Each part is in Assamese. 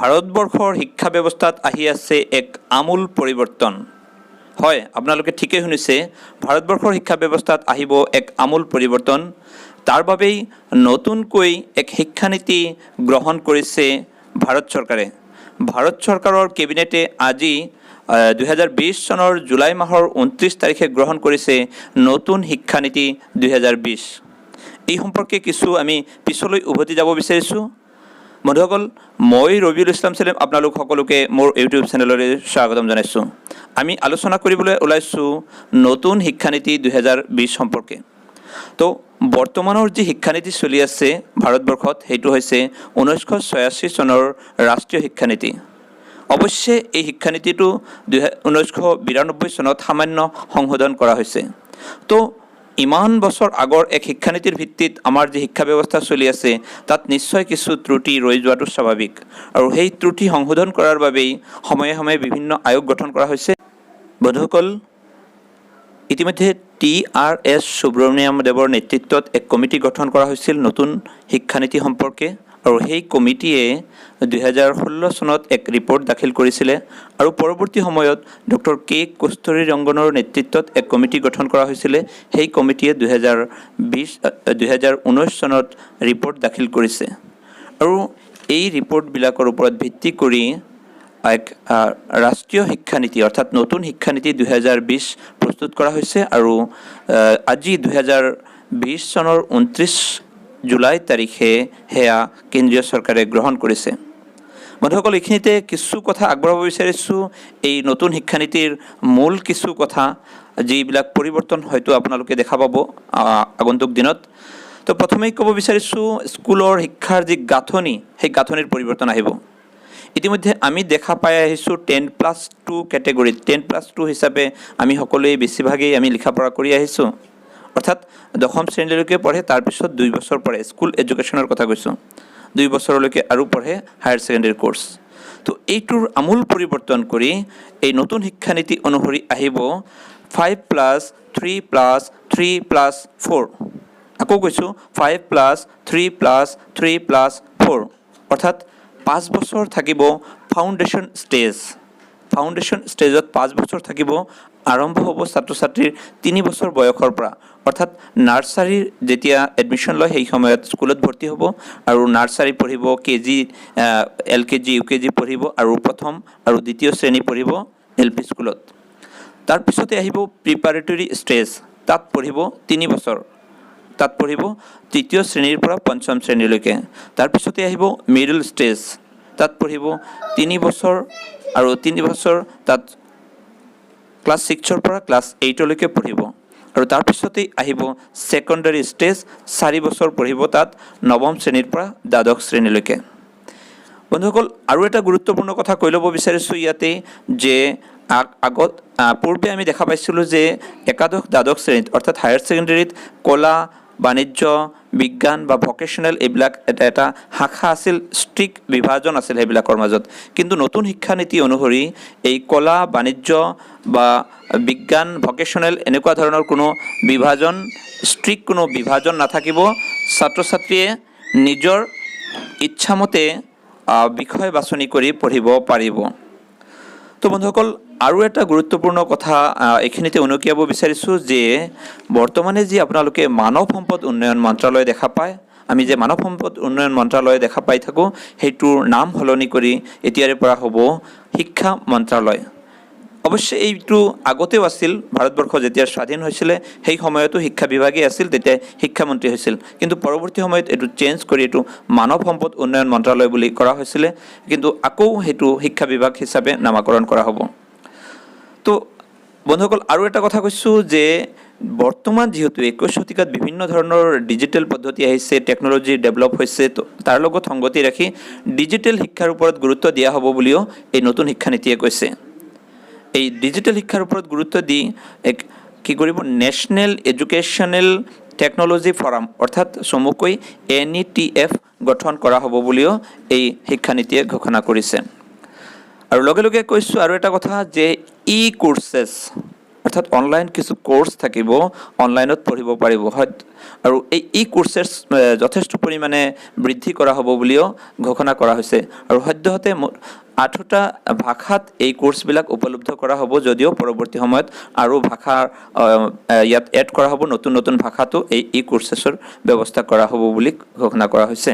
ভাৰতবৰ্ষৰ শিক্ষা ব্যৱস্থাত আহি আছে এক আমূল পৰিৱৰ্তন। হয়, আপোনালোকে ঠিকেই শুনিছে, ভাৰতবৰ্ষৰ শিক্ষা ব্যৱস্থাত আহিব এক আমূল পৰিৱৰ্তন। তাৰ বাবেই নতুনকৈ এক শিক্ষানীতি গ্ৰহণ কৰিছে ভাৰত চৰকাৰে। ভাৰত চৰকাৰৰ কেবিনেটে আজি 2020 চনৰ জুলাই মাহৰ 29 তাৰিখে গ্ৰহণ কৰিছে নতুন শিক্ষানীতি 2020। এই সম্পৰ্কে কিছু আমি পিছলৈ উভতি যাব বিচাৰিছোঁ। বন্ধুসকল, মই ৰবিউল ইছলাম চেলেম আপোনালোক সকলোকে মোৰ ইউটিউব চেনেললৈ স্বাগতম জনাইছোঁ। আমি আলোচনা কৰিবলৈ ওলাইছোঁ নতুন শিক্ষানীতি 2020 সম্পৰ্কে। তো বৰ্তমানৰ যি শিক্ষানীতি চলি আছে ভাৰতবৰ্ষত, সেইটো হৈছে 1986 চনৰ ৰাষ্ট্ৰীয় শিক্ষানীতি। অৱশ্যে এই শিক্ষানীতিটো 1992 চনত সামান্য সংশোধন কৰা হৈছে। তো ইমান বছৰ আগৰ এক শিক্ষানীতিৰ ভিত্তিত আমাৰ যি শিক্ষা ব্যৱস্থা চলি আছে তাত নিশ্চয় কিছু ত্ৰুটি ৰৈ যোৱাটো স্বাভাৱিক, আৰু সেই ত্ৰুটি সংশোধন কৰাৰ বাবেই সময়ে সময়ে বিভিন্ন আয়োগ গঠন কৰা হৈছে। বন্ধুসকল, ইতিমধ্যে TRS সুব্ৰমণিয়াম দেৱৰ নেতৃত্বত এক কমিটি গঠন কৰা হৈছিল নতুন শিক্ষানীতি সম্পৰ্কে, আৰু সেই কমিটিয়ে 2016 চনত এক ৰিপৰ্ট দাখিল কৰিছিলে, আৰু পৰৱৰ্তী সময়ত ডক্টৰ K কস্তুৰীৰংগনৰ নেতৃত্বত এক কমিটি গঠন কৰা হৈছিলে। সেই কমিটিয়ে 2019 চনত ৰিপৰ্ট দাখিল কৰিছে, আৰু এই ৰিপৰ্টবিলাকৰ ওপৰত ভিত্তি কৰি এক ৰাষ্ট্ৰীয় শিক্ষানীতি অৰ্থাৎ নতুন শিক্ষানীতি 2020 প্ৰস্তুত কৰা হৈছে, আৰু আজি 2020 চনৰ 29 জুলাই তাৰিখে সেয়া কেন্দ্ৰীয় চৰকাৰে গ্ৰহণ কৰিছে। বন্ধুসকল, এইখিনিতে কিছু কথা আগবঢ়াব বিচাৰিছোঁ এই নতুন শিক্ষানীতিৰ মূল কিছু কথা, যিবিলাক পৰিৱৰ্তন হয়তো আপোনালোকে দেখা পাব আগন্তুক দিনত। তো প্ৰথমেই ক'ব বিচাৰিছোঁ, স্কুলৰ শিক্ষাৰ যি গাঁথনি, সেই গাঁথনিৰ পৰিৱৰ্তন আহিব। ইতিমধ্যে আমি দেখা পাই আহিছোঁ 10+2 কেটেগৰীত, 10+2 হিচাপে আমি সকলোৱে বেছিভাগেই আমি লিখা পঢ়া কৰি আহিছোঁ। অৰ্থাৎ দশম শ্ৰেণীলৈকে পঢ়ে, তাৰপিছত 2 বছৰ পঢ়ে, স্কুল এডুকেশ্যনৰ কথা কৈছোঁ। 2 বছৰলৈকে আৰু পঢ়ে হায়াৰ ছেকেণ্ডেৰী কোৰ্চ। তো এইটোৰ আমূল পৰিৱৰ্তন কৰি এই নতুন শিক্ষানীতি অনুসৰি আহিব 5+3+3+4। আকৌ কৈছোঁ 5+3+3+4, অৰ্থাৎ 5 বছৰ থাকিব ফাউণ্ডেশ্যন ষ্টেজ। ফাউণ্ডেশ্যন ষ্টেজত 5 বছৰ থাকিব। আৰম্ভ হ'ব ছাত্ৰ ছাত্ৰীৰ 3 বছৰ বয়সৰ পৰা, অৰ্থাৎ নাৰ্চাৰীৰ যেতিয়া এডমিশ্যন লয় সেই সময়ত স্কুলত ভৰ্তি হ'ব, আৰু নাৰ্চাৰী পঢ়িব, LKG UKG পঢ়িব, আৰু প্ৰথম আৰু দ্বিতীয় শ্ৰেণী পঢ়িব LP স্কুলত। তাৰপিছতে আহিব প্ৰিপাৰেটৰী ষ্টেজ, তাত পঢ়িব 3 বছৰ, তাত পঢ়িব তৃতীয় শ্ৰেণীৰ পৰা পঞ্চম শ্ৰেণীলৈকে। তাৰপিছতে আহিব মিডল ষ্টেজ, তাত পঢ়িব 3 বছৰ, আৰু 3 বছৰ তাত ক্লাছ 6ৰ পৰা ক্লাছ 8লৈকে পঢ়িব। আৰু তাৰপিছতেই আহিব ছেকেণ্ডাৰী ষ্টেজ, 4 বছৰ পঢ়িব তাত নৱম শ্ৰেণীৰ পৰা দ্বাদশ শ্ৰেণীলৈকে। বন্ধুসকল, আৰু এটা গুৰুত্বপূৰ্ণ কথা কৈ ল'ব বিচাৰিছোঁ ইয়াতে, যে পূৰ্বে আমি দেখা পাইছিলোঁ যে একাদশ দ্বাদশ শ্ৰেণীত অৰ্থাৎ হায়াৰ ছেকেণ্ডেৰীত কলা, বাণিজ্য, বিজ্ঞান বা ভকেশ্যনেল এইবিলাক এটা শাখা আছিল, ষ্ট্ৰিক্ট বিভাজন আছিল সেইবিলাকৰ মাজত। কিন্তু নতুন শিক্ষানীতি অনুসৰি এই কলা, বাণিজ্য বা বিজ্ঞান, ভকেশ্যনেল এনেকুৱা ধৰণৰ কোনো বিভাজন, ষ্ট্ৰিক্ট কোনো বিভাজন নাথাকিব। ছাত্ৰ ছাত্ৰীয়ে নিজৰ ইচ্ছামতে বিষয় বাছনি কৰি পঢ়িব পাৰিব। তো বন্ধুসকল, আৰু এটা গুৰুত্বপূৰ্ণ কথা এইখিনিতে উনুকিয়াব বিচাৰিছোঁ, যে বৰ্তমানে যি আপোনালোকে মানৱ সম্পদ উন্নয়ন মন্ত্ৰালয় দেখা পায়, আমি যে মানৱ সম্পদ উন্নয়ন মন্ত্ৰালয় দেখা পাই থাকোঁ, সেইটোৰ নাম সলনি কৰি এতিয়াৰে পৰা হ'ব শিক্ষা মন্ত্ৰালয়। অৱশ্যে এইটো আগতেও আছিল, ভাৰতবৰ্ষ যেতিয়া স্বাধীন হৈছিলে সেই সময়তো শিক্ষা বিভাগেই আছিল, তেতিয়া শিক্ষামন্ত্ৰী হৈছিল। কিন্তু পৰৱৰ্তী সময়ত এইটো চেঞ্জ কৰি এইটো মানৱ সম্পদ উন্নয়ন মন্ত্ৰালয় বুলি কৰা হৈছিলে, কিন্তু আকৌ সেইটো শিক্ষা বিভাগ হিচাপে নামাকৰণ কৰা হ'ব। তো বন্ধুসকল, আৰু এটা কথা কৈছোঁ, যে বৰ্তমান যিহেতু 21 শতিকাত বিভিন্ন ধৰণৰ ডিজিটেল পদ্ধতি আহিছে, টেকন'লজি ডেভেলপ হৈছে, তো তাৰ লগত সংগতি ৰাখি ডিজিটেল শিক্ষাৰ ওপৰত গুৰুত্ব দিয়া হ'ব বুলিও এই নতুন শিক্ষানীতিয়ে কৈছে। এই ডিজিটেল শিক্ষাৰ ওপৰত গুৰুত্ব দি কি কৰিব, নেশ্যনেল এডুকেশ্যনেল টেকন'লজি ফৰাম অৰ্থাৎ চমুকৈ NETF গঠন কৰা হ'ব বুলিও এই শিক্ষানীতিয়ে ঘোষণা কৰিছে। আৰু লগে লগে কৈছোঁ আৰু এটা কথা, যে অৰ্থাৎ অনলাইন কিছু কোৰ্চ থাকিব, অনলাইনত পঢ়িব পাৰিব আৰু এই কোৰ্চেছ যথেষ্ট পৰিমাণে বৃদ্ধি কৰা হ'ব বুলিও ঘোষণা কৰা হৈছে আৰু সদ্যহতে 8টা ভাষাত এই কোৰ্চবিলাক উপলব্ধ কৰা হ'ব, যদিও পৰৱৰ্তী সময়ত আৰু ভাষা ইয়াত এড কৰা হ'ব, নতুন নতুন ভাষাতো এই কোৰ্চেছৰ ব্যৱস্থা কৰা হ'ব বুলি ঘোষণা কৰা হৈছে।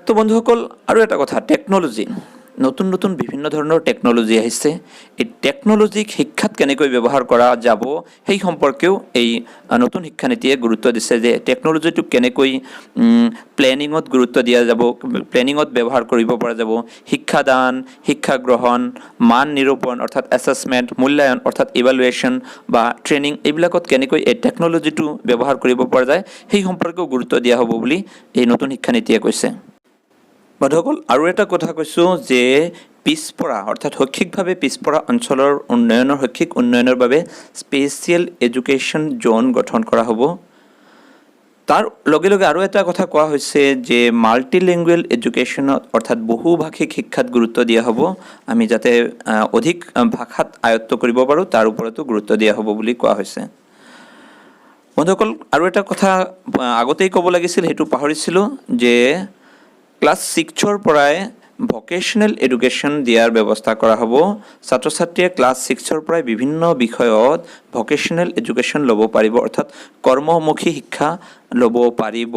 তো বন্ধুসকল, আৰু এটা কথা, টেকন'লজি, নতুন নতুন বিভিন্ন ধৰণৰ টেকন'লজি আহিছে। এই টেকন'লজিক শিক্ষাত কেনেকৈ ব্যৱহাৰ কৰা যাব সেই সম্পৰ্কেও এই নতুন শিক্ষানীতিয়ে গুৰুত্ব দিছে, যে টেকন'লজিটোক কেনেকৈ প্লেনিঙত গুৰুত্ব দিয়া যাব, প্লেনিঙত ব্যৱহাৰ কৰিব পৰা যাব, শিক্ষাদান, শিক্ষা গ্ৰহণ, মান নিৰূপণ অৰ্থাৎ এছেছমেণ্ট, মূল্যায়ন অৰ্থাৎ ইভালুৱেশ্যন বা ট্ৰেইনিং, এইবিলাকত কেনেকৈ এই টেকন'লজিটো ব্যৱহাৰ কৰিব পৰা যায় সেই সম্পৰ্কেও গুৰুত্ব দিয়া হ'ব বুলি এই নতুন শিক্ষানীতিয়ে কৈছে। বন্ধুসকল, আৰু এটা কথা কৈছোঁ যে পিছপৰা অৰ্থাৎ শৈক্ষিকভাৱে পিছপৰা অঞ্চলৰ শৈক্ষিক উন্নয়নৰ বাবে স্পেচিয়েল এডুকেশ্যন জ'ন গঠন কৰা হ'ব। তাৰ লগে লগে আৰু এটা কথা কোৱা হৈছে যে মাল্টিলিংগুৱেল এডুকেশ্যনত অৰ্থাৎ বহুভাষিক শিক্ষাত গুৰুত্ব দিয়া হ'ব। আমি যাতে অধিক ভাষাত আয়ত্ব কৰিব পাৰোঁ তাৰ ওপৰতো গুৰুত্ব দিয়া হ'ব বুলি কোৱা হৈছে। বন্ধুসকল, আৰু এটা কথা আগতেই ক'ব লাগিছিল, সেইটো পাহৰিছিলোঁ, যে ক্লাছ 6ৰ পৰাই ভকেশ্যনেল এডুকেশ্যন দিয়াৰ ব্যৱস্থা কৰা হ'ব। ছাত্ৰ ছাত্ৰীয়ে ক্লাছ 6ৰ পৰাই বিভিন্ন বিষয়ত ভকেশ্যনেল এডুকেশ্যন ল'ব পাৰিব, অৰ্থাৎ কৰ্মমুখী শিক্ষা ল'ব পাৰিব।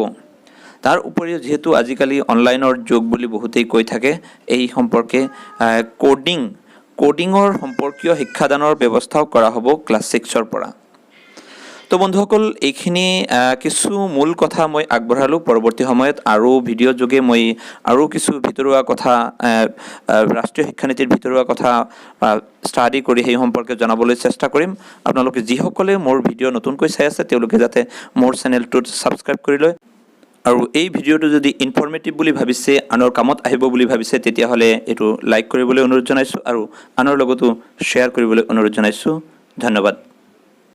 তাৰ উপৰিও যিহেতু আজিকালি অনলাইনৰ যুগ বুলি বহুতেই কৈ থাকে, এই সম্পৰ্কে কোডিঙৰ সম্পৰ্কীয় শিক্ষাদানৰ ব্যৱস্থাও কৰা হ'ব ক্লাছ 6ৰ পৰা। তো বন্ধুসকল, এইখিনি কিছু মূল কথা মই আগবঢ়ালোঁ। পৰৱৰ্তী সময়ত আৰু ভিডিঅ' যোগে মই আৰু কিছু ভিতৰুৱা কথা, ৰাষ্ট্ৰীয় শিক্ষানীতিৰ ভিতৰুৱা কথা ষ্টাডি কৰি সেই সম্পৰ্কে জনাবলৈ চেষ্টা কৰিম। আপোনালোকে যিসকলে মোৰ ভিডিঅ' নতুনকৈ চাই আছে তেওঁলোকে যাতে মোৰ চেনেলটোত ছাবস্ক্ৰাইব কৰি লয়, আৰু এই ভিডিঅ'টো যদি ইনফৰ্মেটিভ বুলি ভাবিছে, আনৰ কামত আহিব বুলি ভাবিছে, তেতিয়াহ'লে এইটো লাইক কৰিবলৈ অনুৰোধ জনাইছোঁ আৰু আনৰ লগতো শ্বেয়াৰ কৰিবলৈ অনুৰোধ জনাইছোঁ। ধন্যবাদ।